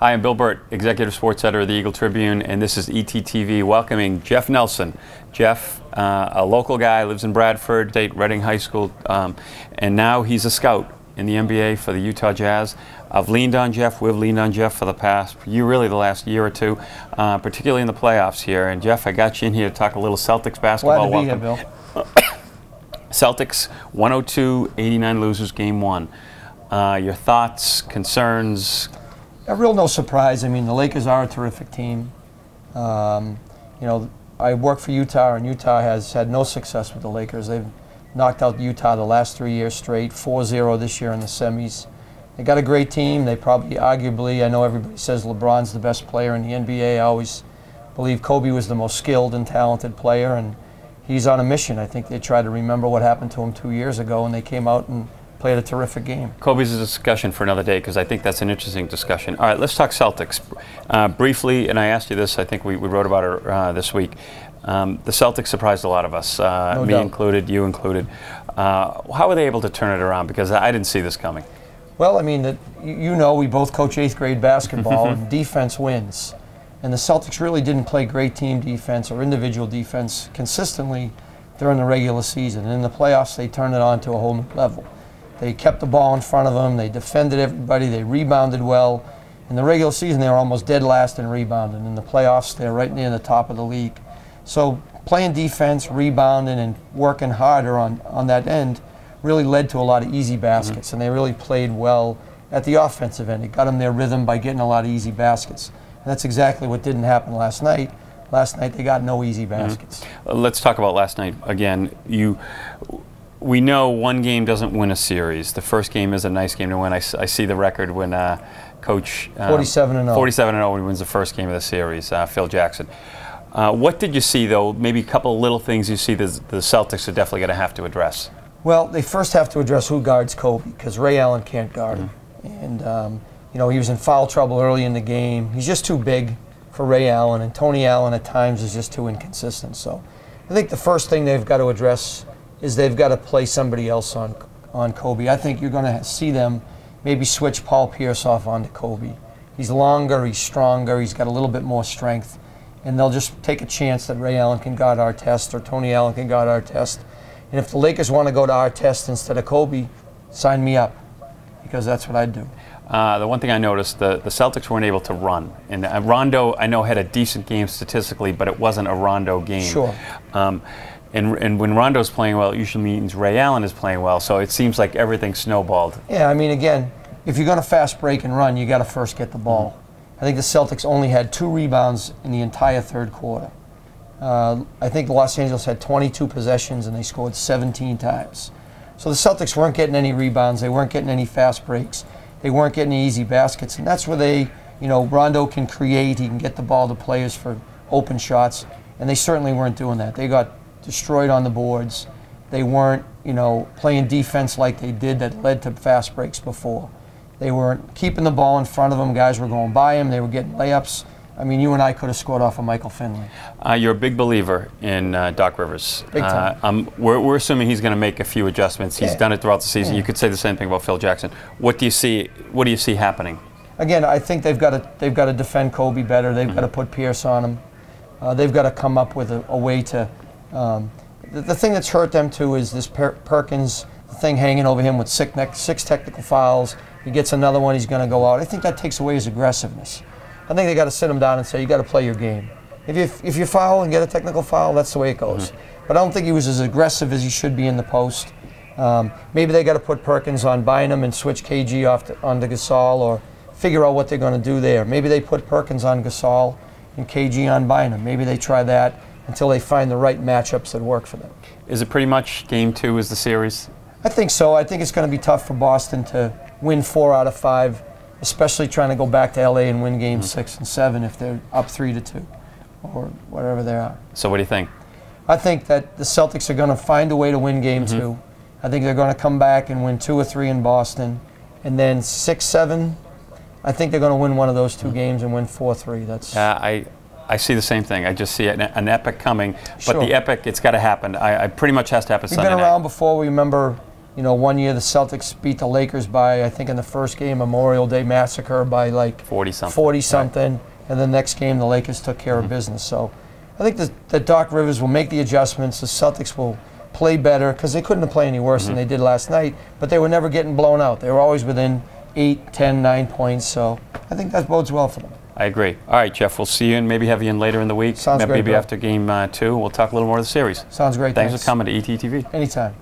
Hi, I'm Bill Burt, Executive Sports Editor of the Eagle-Tribune, and this is ETTV welcoming Jeff Nelson. Jeff, a local guy, lives in Bradford, Reading High School, and now he's a scout in the NBA for the Utah Jazz. I've leaned on Jeff, we've leaned on Jeff for the the last year or two, particularly in the playoffs here. And Jeff, I got you in here to talk a little Celtics basketball. Glad to be here, Bill. Celtics, 102-89 losers, game one. Your thoughts, concerns? Real no surprise. I mean, the Lakers are a terrific team. You know, I work for Utah, and Utah has had no success with the Lakers. They've knocked out Utah the last 3 years straight, 4-0 this year in the semis. They got a great team. They probably, arguably, I know everybody says LeBron's the best player in the NBA. I always believe Kobe was the most skilled and talented player, and he's on a mission. I think they tried to remember what happened to him 2 years ago, and they came out and played a terrific game. Kobe's a discussion for another day because I think that's an interesting discussion. All right, let's talk Celtics. Briefly, and I asked you this, I think we wrote about it this week. The Celtics surprised a lot of us, No me doubt. included, you included. How were they able to turn it around? Because I didn't see this coming. Well, I mean, you know, we both coach 8th grade basketball, and defense wins. And the Celtics really didn't play great team defense or individual defense consistently during the regular season. And in the playoffs, they turned it on to a whole new level. They kept the ball in front of them. They defended everybody. They rebounded well. In the regular season, they were almost dead last in rebounding. In the playoffs, they're right near the top of the league. So playing defense, rebounding, and working harder on that end really led to a lot of easy baskets. And they really played well at the offensive end. It got them their rhythm by getting a lot of easy baskets. And that's exactly what didn't happen last night. Last night, they got no easy baskets. Let's talk about last night again. We know one game doesn't win a series. The first game is a nice game to win. I see the record when Coach 47-0. 47-0 when he wins the first game of the series, Phil Jackson. What did you see, though? Maybe a couple of little things you see the Celtics are definitely going to have to address. Well, they first have to address who guards Kobe, because Ray Allen can't guard him. And, you know, he was in foul trouble early in the game. He's just too big for Ray Allen, and Tony Allen at times is just too inconsistent. So I think the first thing they've got to address is they've got to play somebody else on Kobe. I think you're going to see them maybe switch Paul Pierce off onto Kobe. He's longer, he's stronger, he's got a little bit more strength, and they'll just take a chance that Ray Allen can guard Artest or Tony Allen can guard Artest. And if the Lakers want to go to Artest instead of Kobe, sign me up, because that's what I'd do. The one thing I noticed, the Celtics weren't able to run. And Rondo, I know, had a decent game statistically, but it wasn't a Rondo game. Sure. And when Rondo's playing well, it usually means Ray Allen is playing well. So it seems like everything snowballed. Yeah, I mean, again, if you're going to fast break and run, you got to first get the ball. I think the Celtics only had 2 rebounds in the entire third quarter. I think Los Angeles had 22 possessions and they scored 17 times. So the Celtics weren't getting any rebounds. They weren't getting any fast breaks. They weren't getting easy baskets. And that's where they, you know, Rondo can create. He can get the ball to players for open shots. And they certainly weren't doing that. They got destroyed on the boards. They weren't, you know, playing defense like they did that led to fast breaks before. They weren't keeping the ball in front of them. Guys were going by them. They were getting layups. I mean, you and I could have scored off of Michael Finley. You're a big believer in Doc Rivers. Big time. We're assuming he's going to make a few adjustments. He's done it throughout the season. You could say the same thing about Phil Jackson. What do you see happening? Again, I think they've got to defend Kobe better. They've got to put Pierce on him. They've got to come up with a way to. The thing that's hurt them too is this Perkins thing hanging over him with 6 technical fouls. He gets another one, he's going to go out. I think that takes away his aggressiveness. I think they got to sit him down and say, you got to play your game. If you foul and get a technical foul, that's the way it goes. But I don't think he was as aggressive as he should be in the post. Maybe they got to put Perkins on Bynum and switch KG onto Gasol, or figure out what they're going to do there. Maybe they put Perkins on Gasol and KG on Bynum. Maybe they try that until they find the right matchups that work for them. Is it pretty much game 2 is the series? I think so. I think it's going to be tough for Boston to win 4 out of 5, especially trying to go back to LA and win games 6 and 7 if they're up 3-2 or whatever they are. So what do you think? I think that the Celtics are going to find a way to win game 2. I think they're going to come back and win 2 or 3 in Boston, and then 6-7. I think they're going to win one of those 2 games and win 4-3. That's. I see the same thing. I just see an epic coming, but the epic, it's got to happen. I pretty much has to happen Sunday night. We've been around before. We remember, You know, one year the Celtics beat the Lakers by, I think in the first game, Memorial Day Massacre, by like 40-something. Right. And the next game the Lakers took care of business. So I think that Doc Rivers will make the adjustments. The Celtics will play better because they couldn't have played any worse than they did last night, but they were never getting blown out. They were always within 8, 10, 9 points. So I think that bodes well for them. I agree. All right, Jeff, we'll see you and maybe have you in later in the week. Sounds great, maybe Bill. after game 2. We'll talk a little more of the series. Sounds great. Thanks for coming to ETTV. Anytime.